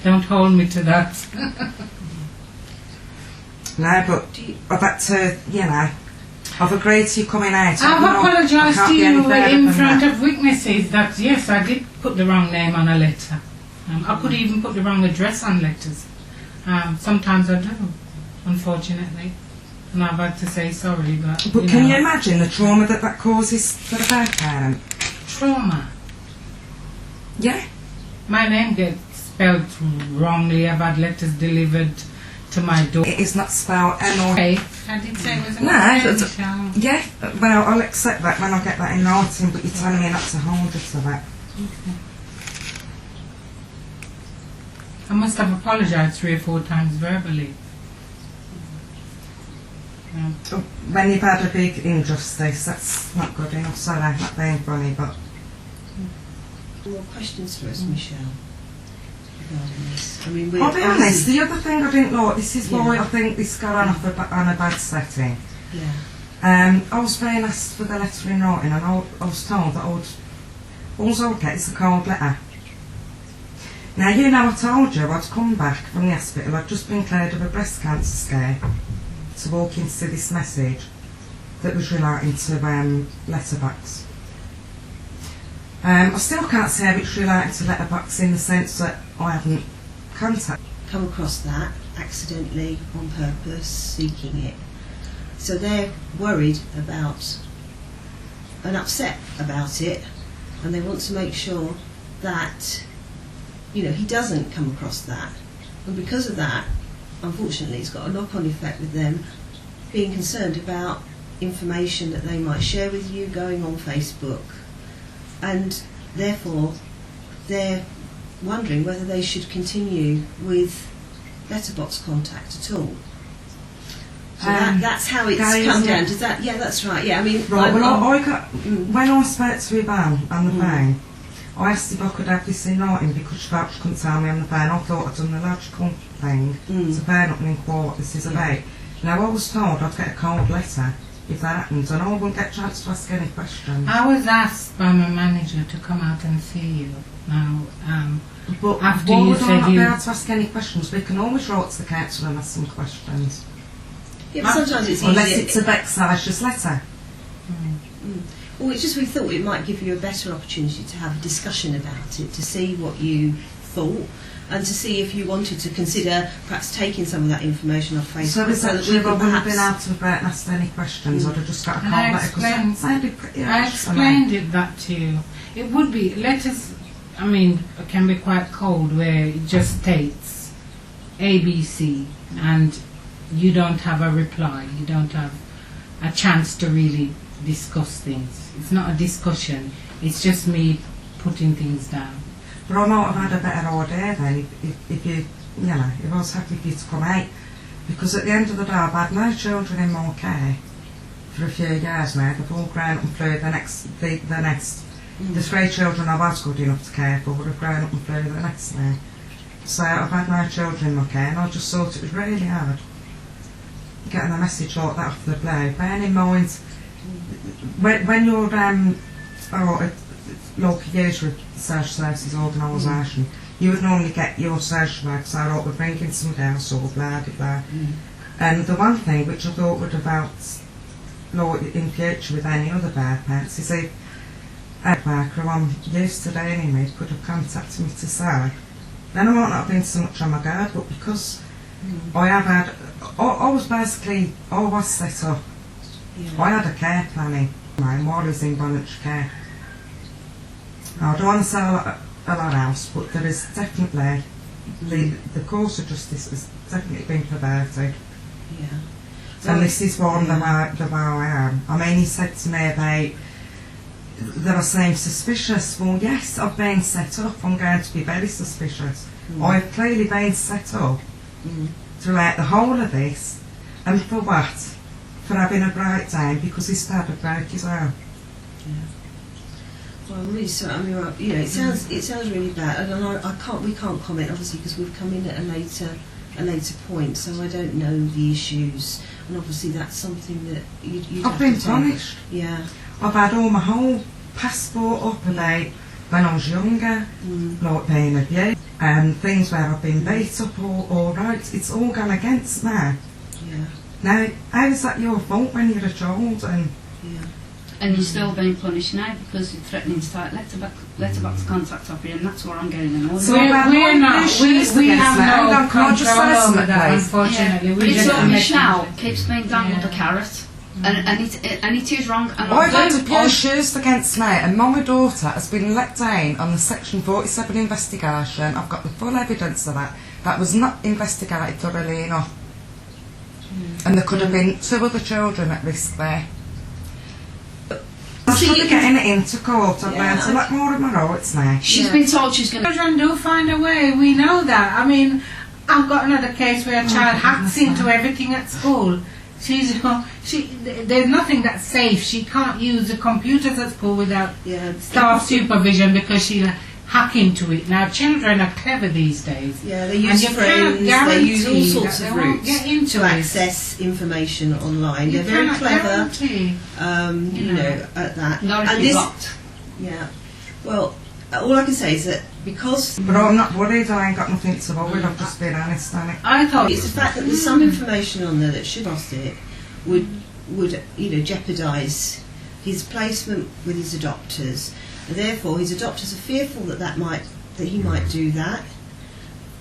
Don't hold me to that. No, but I've had to, you know, I've agreed to you coming out. I've apologised to you in front of witnesses that yes, I did put the wrong name on a letter. I could even put the wrong address on letters. Sometimes I do, unfortunately. And I've had to say sorry, but can you imagine the trauma that causes for the birth parent? Trauma? Yeah. My name gets spelled wrongly. I've had letters delivered to my door. It is not spelled N or I did say it was a no, yeah, well, I'll accept that when I get that in writing, but you're telling me not to hold it to that. Okay. I must have apologised 3 or 4 times verbally. When you've had a big injustice, that's not good enough. Sorry, not being funny, but... More questions for us, Michelle, regarding this? I mean, I'll be honest, the other thing I didn't like, this is why I think this got on a bad setting. Yeah. I was being asked for the letter in writing, and I was told that all I would get is a cold letter. Now, you know, I told you I'd come back from the hospital, I'd just been cleared of a breast cancer scare, to walk into this message that was relating to Letterbox. I still can't say how it's relating to Letterbox in the sense that I haven't come across that accidentally, on purpose, seeking it. So they're worried about and upset about it, and they want to make sure that, you know, he doesn't come across that. And because of that, unfortunately, it's got a knock-on effect with them being concerned about information that they might share with you going on Facebook, and therefore they're wondering whether they should continue with Letterbox contact at all. So that's how it's come down. Does that? Yeah, that's right. Yeah, I mean, right. When I spoke to Yvonne on the phone, I asked if I could have this in writing because she felt she couldn't tell me on the phone. I thought I'd done the logical thing to burn up and inquire what this is about. Now, I was told I'd get a cold letter if that happened, and I wouldn't get a chance to ask any questions. I was asked by my manager to come out and see you. Now, but after why you would I said not be able to ask any questions? We can always write to the council and ask some questions. Yeah, but sometimes it's unless easier. It's a vexatious letter. Well, it's just we thought it might give you a better opportunity to have a discussion about it, to see what you thought, and to see if you wanted to consider perhaps taking some of that information off Facebook. So is that true? I wouldn't have been able to have asked any questions. I'd have just got a cold letter because it sounded pretty harsh. I explained that to you. It would be letters. I mean, it can be quite cold where it just states ABC and you don't have a reply. You don't have a chance to really discuss things. It's not a discussion. It's just me putting things down. But I might have had a better idea then if you know, if I was happy for you to come out. Because at the end of the day, I've had no children in my care for a few years now. They've all grown up and flew the nest. The 3 children I was good enough to care for would have grown up and flew the nest now. So I've had no children in my care, and I just thought it was really hard getting a message like that off the blue. Bearing in mind, when you're like a usual social services organisation, you would normally get your social worker say, right, we're bringing somebody else or blah blah blah. And the one thing which I thought would have helped like, in future with any other birth parents is if a worker who I'm used to dealing with could have contacted me to say, then I might not have been so much on my guard, but because I have had, I was set up. I had a care planning while I was in voluntary care. Now, I don't want to say a lot else, but there is definitely, the course of justice has definitely been perverted. Yeah. And this is one the way I am. I mean, he said to me about that I seem suspicious. Well, yes, I've been set up. I'm going to be very suspicious. I've clearly been set up throughout the whole of this. And for what? For having a breakdown because his dad had broke his arm. Yeah. Well, I'm really sorry. I mean, you know, it sounds really bad, and we can't comment obviously because we've come in at a later point, so I don't know the issues, and obviously that's something that you'd I've have been to take. punished. Yeah. I've had all my whole passport up about when I was younger, like being abused, things where I've been beat up or right, it's all gone against me. Yeah. Now, how is that your fault when you're a child? And you're still being punished now because you're threatening to take letterbox contact off you, and that's where I'm getting annoyed. So we're not, we have no can I just say control over something, that, please? unfortunately. But We it's just like make Michelle them- keeps being dangled a carrot, and it is wrong. And I've had I abuse used against me, and my daughter has been let down on the Section 47 investigation. I've got the full evidence of that. That was not investigated thoroughly enough. And there could have been 2 other children at risk there. I should be getting it into court. I've learned a lot more of my rights now. she's been told she's going to. Children do find a way, we know that. I mean, I've got another case where a child hacks into everything at school. There's nothing that's safe. She can't use the computers at school without staff supervision because she'll hack into it. Now, children are clever these days. Yeah, they use friends, they use all sorts of routes to access information online. They're very clever, you know, at that. Not if you're blocked. Yeah. Well, all I can say is that because... But I'm not worried, I ain't got nothing to worry, I've just been honest on it. I thought it's the fact that there's some information on there that should cross it would you know, jeopardise his placement with his adopters. And therefore, his adopters are fearful that he might do that.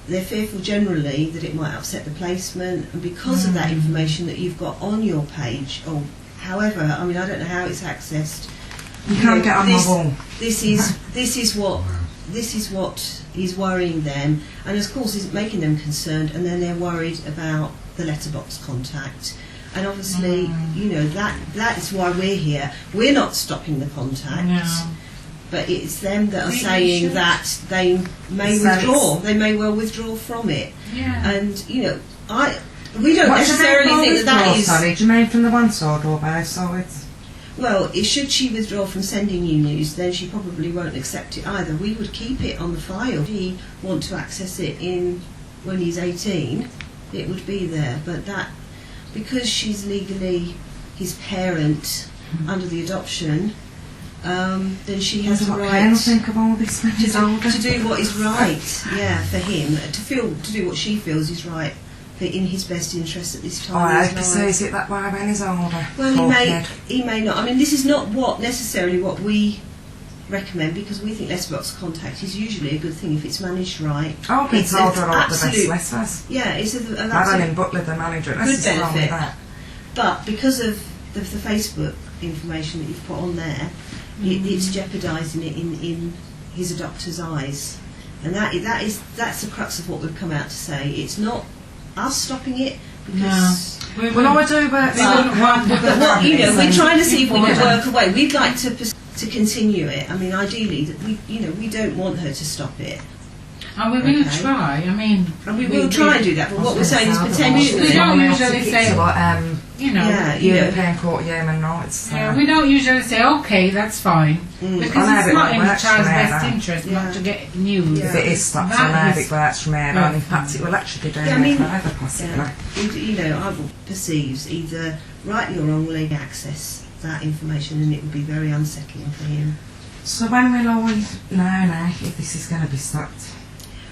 They're fearful generally that it might upset the placement, and because of that information that you've got on your page, or however, I mean, I don't know how it's accessed. You can't get on my wall. This is what is worrying them, and of course, is making them concerned, and then they're worried about the letterbox contact. And obviously, you know, that is why we're here. We're not stopping the contact. No. But it's them that are saying that they may withdraw. They may well withdraw from it. Yeah. And you know, we don't necessarily think that is. Sorry, do you mean from the one side or both sides? Well, should she withdraw from sending you news, then she probably won't accept it either. We would keep it on the file. If he want to access it when he's 18, it would be there. But that, because she's legally his parent under the adoption. Then she has the right think of all this to do what is right, for him, to do what she feels is right in his best interest at this time. I hope he sees it that way when he's older. Well, he may not. I mean, this is not necessarily what we recommend, because we think letterbox contact is usually a good thing if it's managed right. I've been told I write the best letters. Yeah, it's Madeline Butler, the manager, good benefit. But because of the Facebook information that you've put on there, it's jeopardising it in his adopter's eyes, and that's the crux of what we've come out to say. It's not us stopping it, because well, I do, but we're trying to see if we can work a way. We'd like to continue it. I mean, ideally, that we don't want her to stop it. And we will try. I mean, and we will try and do that. But what we're saying is potentially we don't usually say, European Court of Human Rights. We don't usually say, okay, that's fine, because it's not in the child's best interest not to get news. If it is stopped, I know it works from here on. In fact, it will actually be doing it forever, possibly. I perceives either rightly or wrongly access that information, and it would be very unsettling for him. So when will I know if this is going to be stopped?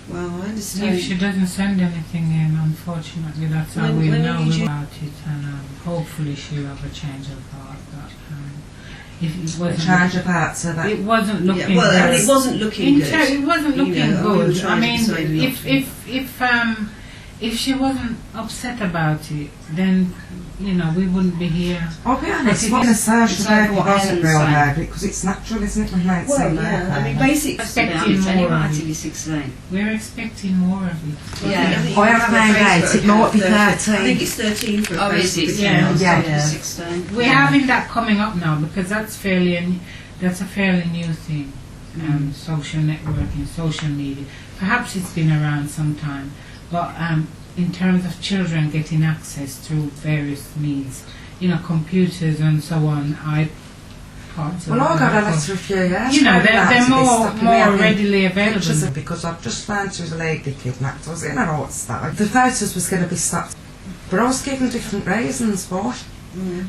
Well, I understand. If she doesn't send anything in, unfortunately, that's how we know about it, and hopefully she'll have a change of heart. But if it wasn't change of heart, so that it wasn't looking good. Well, it wasn't looking good. It wasn't looking good. I mean, if she wasn't upset about it, then we wouldn't be here. I'll be honest, what the search today wasn't real hard, because it's natural, isn't it? I mean, basically, expecting more of until you're it. 16. We're expecting more of it. Yeah. I have found out it might be 13. I think it's 13 for a Facebook account. Yeah. 16. We're having that coming up now, because that's a fairly new thing. Social networking, social media. Perhaps it's been around some time, but in terms of children getting access through various means, computers and so on, iPods. Well, I got a letter a few years ago. They're more readily available. Because I've just found she was illegally kidnapped. I was in a right state. The photos was going to be stopped, but I was given different reasons for it.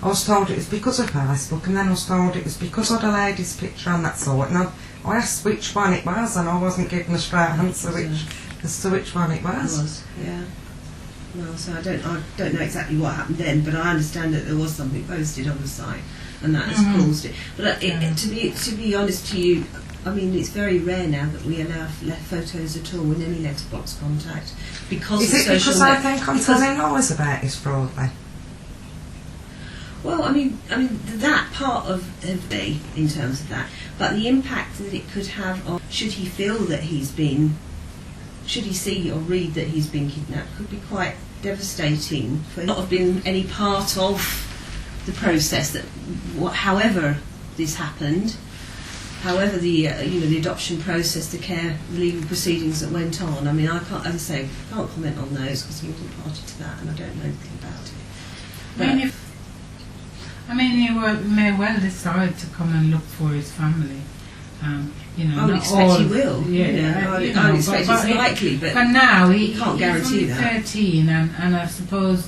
I was told it was because of Facebook, and then I was told it was because of the lady's picture and that sort. And I asked which one it was, and I wasn't given a straight answer as to which one it was. Yeah. Well, so I don't know exactly what happened then, but I understand that there was something posted on the site, and that has caused it. But to be honest to you, I mean, it's very rare now that we allow photos at all in any letterbox contact because Is of it social because I think I'm telling lies about his fraud then? Well, I mean that part of me in terms of that, but the impact that it could have on should he see or read that he's been kidnapped could be quite devastating for not have been any part of the process that however this happened, however the the adoption process, the care, the legal proceedings that went on. I mean, I can't, as I say, can't comment on those because I wasn't party to that and I don't know anything about it. He may well decide to come and look for his family. I would expect he will. Yeah, I would expect it's likely, but now he can't guarantee he's that. 13, and I suppose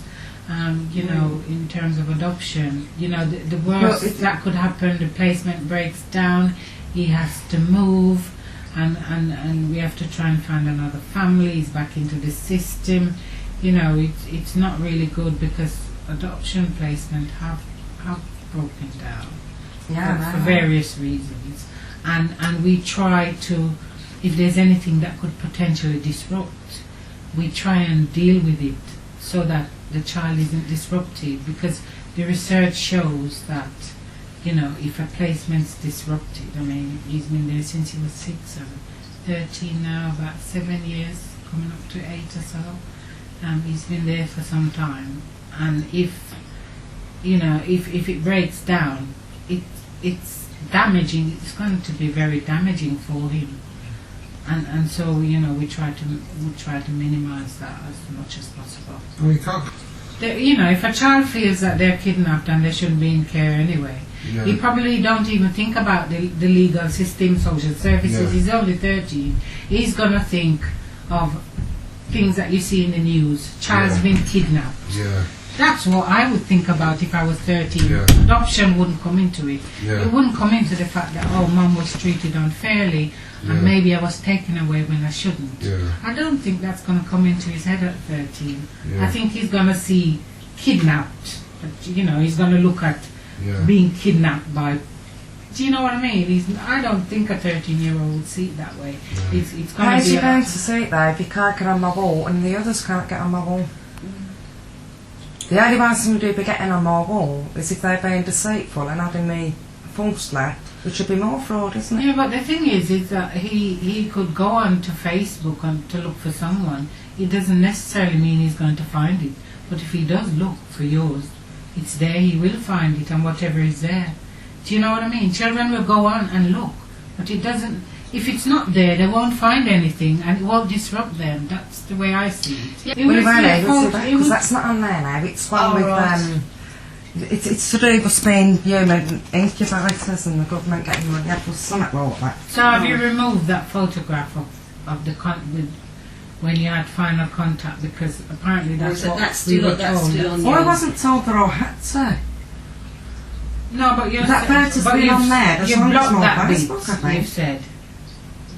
in terms of adoption, the worst that could happen, the placement breaks down, he has to move, and we have to try and find another family. He's back into the system. It's not really good because adoption placement have broken down for various reasons. And we try to, if there's anything that could potentially disrupt, we try and deal with it so that the child isn't disrupted, because the research shows that, if a placement's disrupted, I mean, he's been there since he was 6 and 13 now, about 7 years, coming up to 8 or so. He's been there for some time, and if it breaks down, it's damaging. It's going to be very damaging for him, and so we try to minimise that as much as possible. We can't. If a child feels that they're kidnapped and they shouldn't be in care anyway, he probably don't even think about the legal system, social services. Yeah. He's only 13. He's gonna think of things that you see in the news. Child's been kidnapped. Yeah. That's what I would think about if I was 13. Yeah. Adoption wouldn't come into it. Yeah. It wouldn't come into the fact that, mum was treated unfairly and maybe I was taken away when I shouldn't. Yeah. I don't think that's going to come into his head at 13. Yeah. I think he's going to see kidnapped. He's going to look at being kidnapped by... Do you know what I mean? I don't think a 13-year-old would see it that way. Yeah. It's going to be... How's he going to see it though if he can't get on my wall and the others can't get on my wall? The only way somebody would be getting on my wall is if they're being deceitful and having me falsely, which would be more fraud, isn't it? Yeah, but the thing is that he could go on to Facebook and to look for someone. It doesn't necessarily mean he's going to find it. But if he does look for yours, it's there, he will find it, and whatever is there. Do you know what I mean? Children will go on and look, but it doesn't... If it's not there, they won't find anything, and it won't disrupt them. That's the way I see it. Because that's not on there now. It's one with it's to do with being human incubators and the government getting money. It was something like that. So have you removed that photograph of the when you had final contact? Because apparently that's what we were told. I wasn't told that I had to. No, but that photo's been on there. You blocked that bit. Facebook, I think. You've said.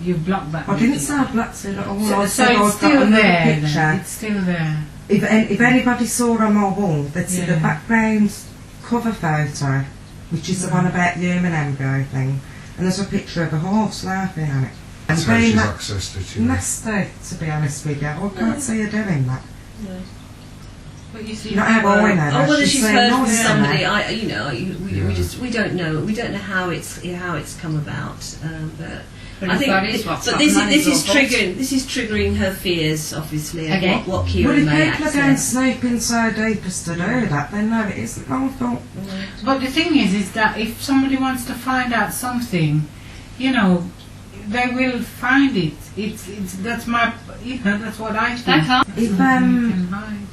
You blocked that. I didn't say I blocked it at all. So I said it's still there. Picture. It's still there. If anybody saw on my wall, they'd see the background cover photo, which is the one about the human embryo thing, and there's a picture of a horse laughing on it. That's how she's accessed it. Nasty, to be honest with you. I can't see her doing that. No. But you see, not how I know. Whether she's heard from somebody, Yeah. we don't know. We don't know how it's come about. But I think this is triggering her fears, obviously, of what Kieran may access. Well, if people are going snooping so deep as to do that, then no, it isn't my fault. But the thing is that if somebody wants to find out something, they will find it. That's my, that's what I think. If can hide.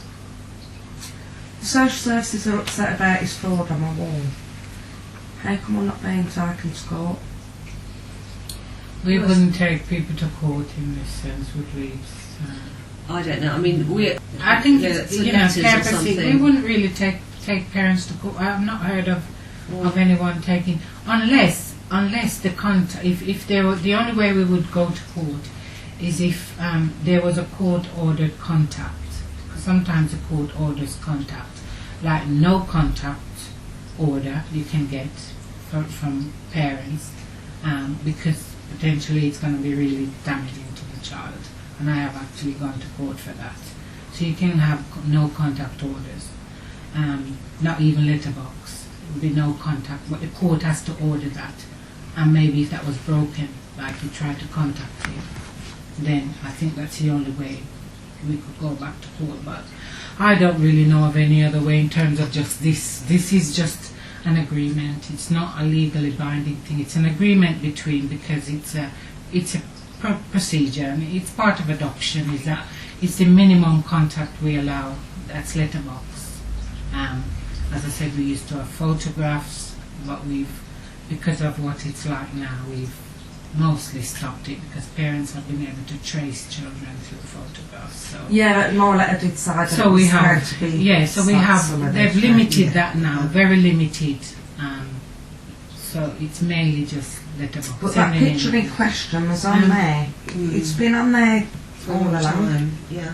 Social services are upset about his fraud on my wall, how come I'm not being taken to court? We wouldn't take people to court in this sense, would we? I don't know. I mean, I think it's care proceedings. We wouldn't really take take parents to court. I've not heard of anyone taking, unless the if there were, the only way we would go to court is if there was a court ordered contact. Because sometimes the court orders contact, like no contact order you can get from parents, because potentially it's going to be really damaging to the child, and I have actually gone to court for that. So you can have no contact orders, not even letterbox. It would be no contact, but the court has to order that. And maybe if that was broken, like you tried to contact you, then I think that's the only way we could go back to court. But I don't really know of any other way in terms of just this. This is just an agreement. It's not a legally binding thing. It's an agreement between, because it's a procedure, and it's part of adoption. Is that it's the minimum contact we allow. That's letterbox. As I said, we used to have photographs, but because of what it's like now, we've mostly stopped it because parents have been able to trace children through photographs. So yeah, more letter did side. So we have, they've limited that now, very limited. So it's mainly just letterbox. But that picture in question was on there. It's been on there all along. Yeah.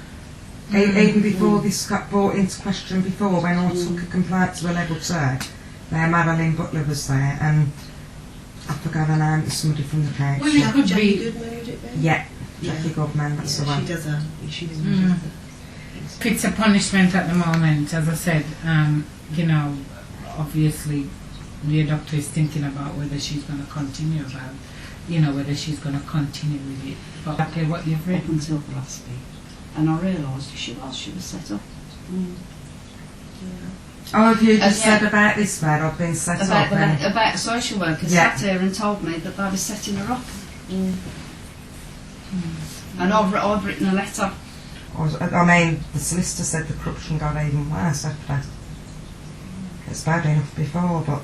Even before this got brought into question before, when I took a complaint to a level 2, Madeline Butler was there, and I forgot her name, somebody from the council. Well, it could Jackie be. Goodman, would it be? Yeah, Jackie Goodman, that's the one. She does a. She does If it's a punishment at the moment, as I said, obviously the doctor is thinking about whether she's going to continue whether she's going to continue with it. But okay, what you've read. Up until the last week. And I realised she was set up. Oh, have you just said about this man? I've been set up then. About a social worker sat here and told me that they were setting her up. And I've written a letter. I mean, the solicitor said the corruption got even worse after that. It's bad enough before, but...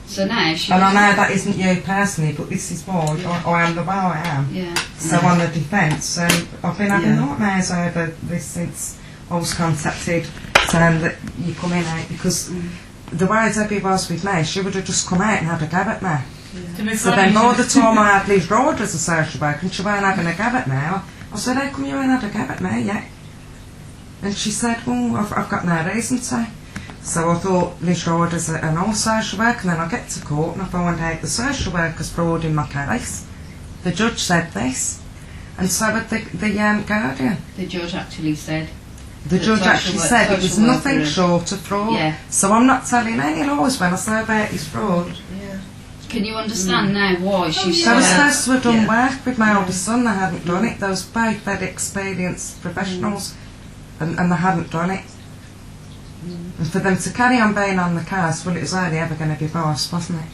So now she... And I know that isn't you personally, but this is why I am the way I am. Yeah. So on the defence, I've been having nightmares over this since I was contacted saying that you come in out, because the way Debbie was with me, she would have just come out and had a go at me. So then by the time I had Liz Rod as a social worker and she weren't having a go at me, I said, how come you ain't had a go at me yet? And she said, well, I've got no reason to. So I thought Liz Rod as an old social worker, and then I get to court and I find out the social worker's fraud in my case. The judge said this, and so would the guardian. The judge actually said... The judge actually said it was nothing short of fraud. Yeah. So I'm not telling any lies when I say about his fraud. Yeah. Can you understand now why she They said... were supposed to have done work with my oldest son, they hadn't done it. They was both very experienced professionals, and they hadn't done it. And for them to carry on being on the case, well, it was only ever going to be worse, wasn't it?